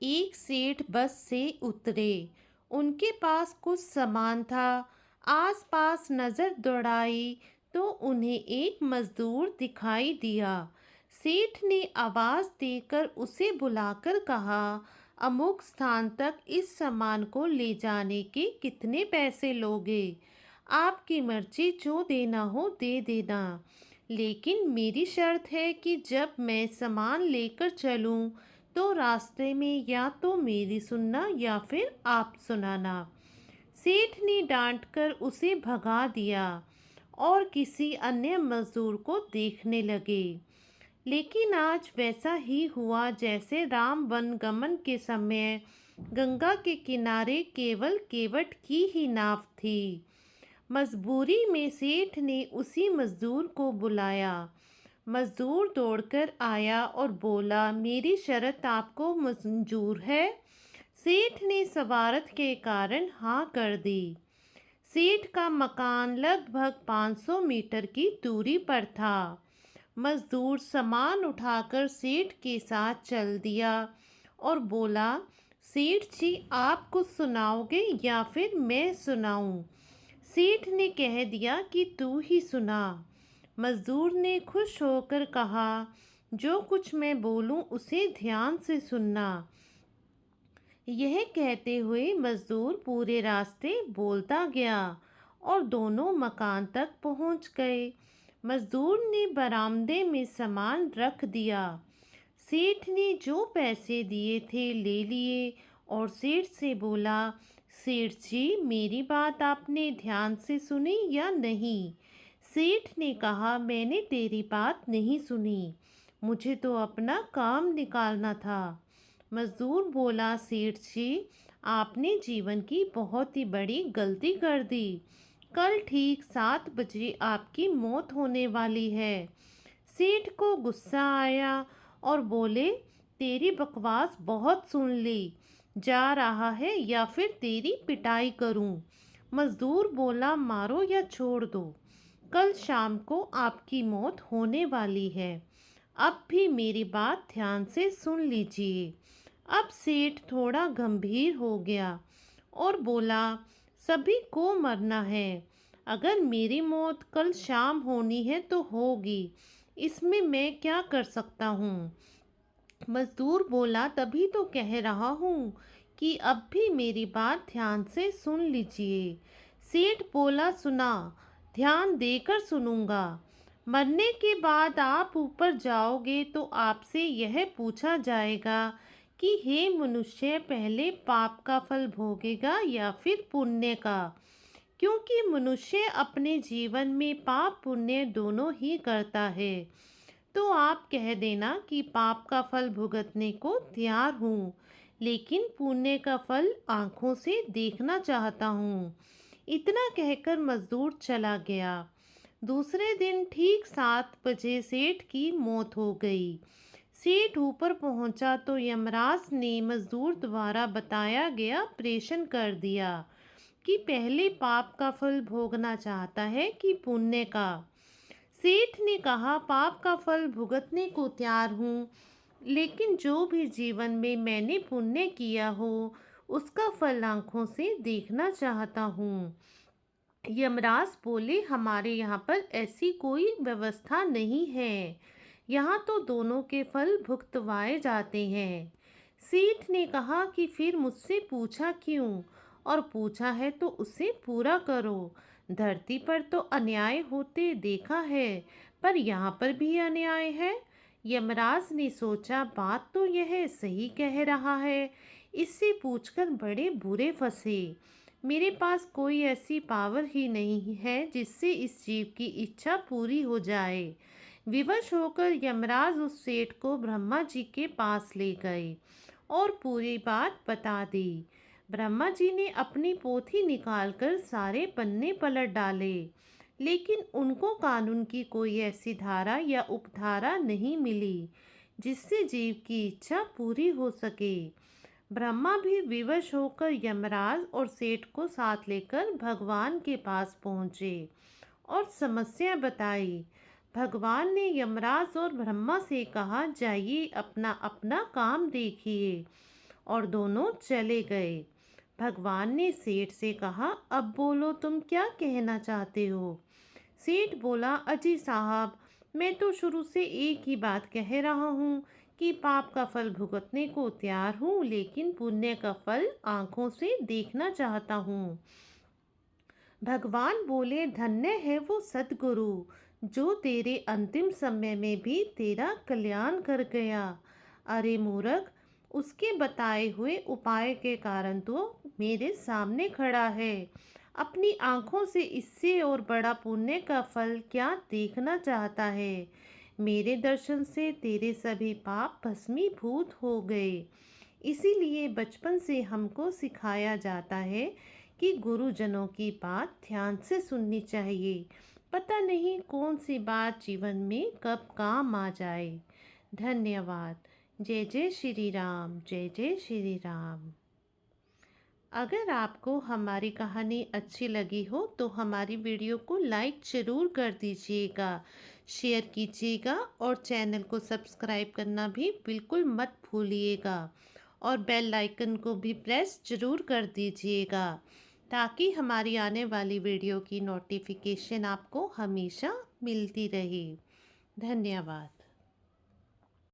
एक सेठ बस से उतरे। उनके पास कुछ सामान था। आसपास नजर दौड़ाई तो उन्हें एक मजदूर दिखाई दिया। सेठ ने आवाज देकर उसे बुलाकर कहा, अमुक स्थान तक इस सामान को ले जाने के कितने पैसे लोगे? आपकी मर्जी, जो देना हो दे देना, लेकिन मेरी शर्त है कि जब मैं सामान लेकर चलूं तो रास्ते में या तो मेरी सुनना या फिर आप सुनाना। सेठ ने डांटकर उसे भगा दिया और किसी अन्य मजदूर को देखने लगे। लेकिन आज वैसा ही हुआ जैसे राम वनगमन के समय गंगा के किनारे केवल केवट की ही नाव थी। मजबूरी में सेठ ने उसी मजदूर को बुलाया। मजदूर दौड़कर आया और बोला, मेरी शर्त आपको मंजूर है? सेठ ने सवारत के कारण हाँ कर दी। सेठ का मकान लगभग 500 मीटर की दूरी पर था। मजदूर सामान उठाकर सेठ के साथ चल दिया और बोला, सेठ जी, आप कुछ सुनाओगे या फिर मैं सुनाऊं? सेठ ने कह दिया कि तू ही सुना। मजदूर ने खुश होकर कहा, जो कुछ मैं बोलूं उसे ध्यान से सुनना। यह कहते हुए मजदूर पूरे रास्ते बोलता गया और दोनों मकान तक पहुंच गए। मजदूर ने बरामदे में सामान रख दिया। सेठ ने जो पैसे दिए थे ले लिए और सेठ से बोला, सेठ जी, मेरी बात आपने ध्यान से सुनी या नहीं? सेठ ने कहा, मैंने तेरी बात नहीं सुनी, मुझे तो अपना काम निकालना था। मजदूर बोला, सेठ जी, आपने जीवन की बहुत ही बड़ी गलती कर दी। कल ठीक 7 बजे आपकी मौत होने वाली है। सेठ को गुस्सा आया और बोले, तेरी बकवास बहुत सुन ली, जा रहा है या फिर तेरी पिटाई करूं? मजदूर बोला, मारो या छोड़ दो, कल शाम को आपकी मौत होने वाली है। अब भी मेरी बात ध्यान से सुन लीजिए। अब सेठ थोड़ा गंभीर हो गया और बोला, सभी को मरना है। अगर मेरी मौत कल शाम होनी है तो होगी, इसमें मैं क्या कर सकता हूँ? मजदूर बोला, तभी तो कह रहा हूँ कि अब भी मेरी बात ध्यान से सुन लीजिए। सेठ बोला, सुना, ध्यान देकर सुनूंगा। मरने के बाद आप ऊपर जाओगे तो आपसे यह पूछा जाएगा कि हे मनुष्य, पहले पाप का फल भोगेगा या फिर पुण्य का? क्योंकि मनुष्य अपने जीवन में पाप पुण्य दोनों ही करता है। तो आप कह देना कि पाप का फल भुगतने को तैयार हूँ, लेकिन पुण्य का फल आंखों से देखना चाहता हूँ। इतना कहकर मजदूर चला गया। दूसरे दिन ठीक 7 बजे सेठ की मौत हो गई। सेठ ऊपर पहुंचा तो यमराज ने मजदूर द्वारा बताया गया प्रेषण कर दिया कि पहले पाप का फल भोगना चाहता है कि पुण्य का। सेठ ने कहा, पाप का फल भुगतने को तैयार हूँ, लेकिन जो भी जीवन में मैंने पुण्य किया हो उसका फल आंखों से देखना चाहता हूँ। यमराज बोले, हमारे यहाँ पर ऐसी कोई व्यवस्था नहीं है, यहाँ तो दोनों के फल भुगतवाए जाते हैं। सेठ ने कहा कि फिर मुझसे पूछा क्यों? और पूछा है तो उसे पूरा करो। धरती पर तो अन्याय होते देखा है, पर यहाँ पर भी अन्याय है। यमराज ने सोचा, बात तो यह सही कह रहा है, इससे पूछकर बड़े बुरे फंसे। मेरे पास कोई ऐसी पावर ही नहीं है जिससे इस जीव की इच्छा पूरी हो जाए। विवश होकर यमराज उस सेठ को ब्रह्मा जी के पास ले गए और पूरी बात बता दी। ब्रह्मा जी ने अपनी पोथी निकालकर सारे पन्ने पलट डाले, लेकिन उनको कानून की कोई ऐसी धारा या उपधारा नहीं मिली जिससे जीव की इच्छा पूरी हो सके। ब्रह्मा भी विवश होकर यमराज और सेठ को साथ लेकर भगवान के पास पहुँचे और समस्या बताई। भगवान ने यमराज और ब्रह्मा से कहा, जाइए अपना अपना काम देखिए। और दोनों चले गए। भगवान ने सेठ से कहा, अब बोलो तुम क्या कहना चाहते हो। सेठ बोला, अजी साहब, मैं तो शुरू से एक ही बात कह रहा हूँ कि पाप का फल भुगतने को तैयार हूँ, लेकिन पुण्य का फल आंखों से देखना चाहता हूँ। भगवान बोले, धन्य है वो सद्गुरु जो तेरे अंतिम समय में भी तेरा कल्याण कर गया। अरे मूर्ख, उसके बताए हुए उपाय के कारण तो मेरे सामने खड़ा है। अपनी आंखों से इससे और बड़ा पुण्य का फल क्या देखना चाहता है। मेरे दर्शन से तेरे सभी पाप भस्मीभूत हो गए। इसीलिए बचपन से हमको सिखाया जाता है कि गुरुजनों की बात ध्यान से सुननी चाहिए। पता नहीं कौन सी बात जीवन में कब काम आ जाए। धन्यवाद। जय जय श्री राम, जय जय श्री राम। अगर आपको हमारी कहानी अच्छी लगी हो तो हमारी वीडियो को लाइक ज़रूर कर दीजिएगा, शेयर कीजिएगा और चैनल को सब्सक्राइब करना भी बिल्कुल मत भूलिएगा और बेल आइकन को भी प्रेस ज़रूर कर दीजिएगा ताकि हमारी आने वाली वीडियो की नोटिफिकेशन आपको हमेशा मिलती रहे। धन्यवाद।